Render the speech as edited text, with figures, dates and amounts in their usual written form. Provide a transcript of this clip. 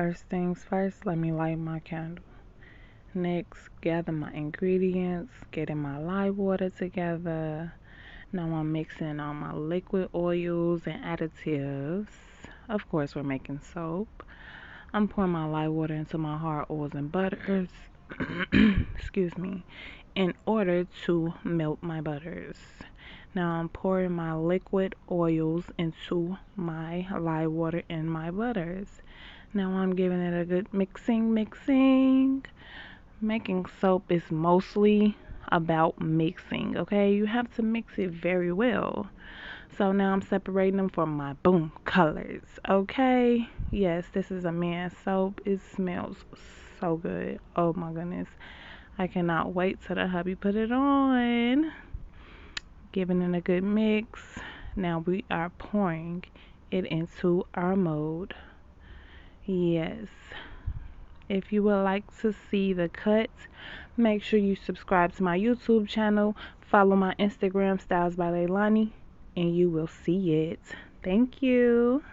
First things first, let me light my candle. Next, gather my ingredients, getting my lye water together. Now I'm mixing all my liquid oils and additives. Of course, we're making soap. I'm pouring my lye water into my hard oils and butters. Excuse me. In order to melt my butters. Now I'm pouring my liquid oils into my lye water and my butters. Now I'm giving it a good mixing. Making soap is mostly about mixing, okay? You have to mix it very well. So now I'm separating them for my boom colors, okay? Yes, this is a man's soap. It smells so good. Oh my goodness. I cannot wait till the hubby put it on. Giving it a good mix. Now we are pouring it into our mold. Yes. If you would like to see the cuts, make sure you subscribe to my YouTube channel, follow my Instagram, StylesbyLailani, and you will see it. Thank you.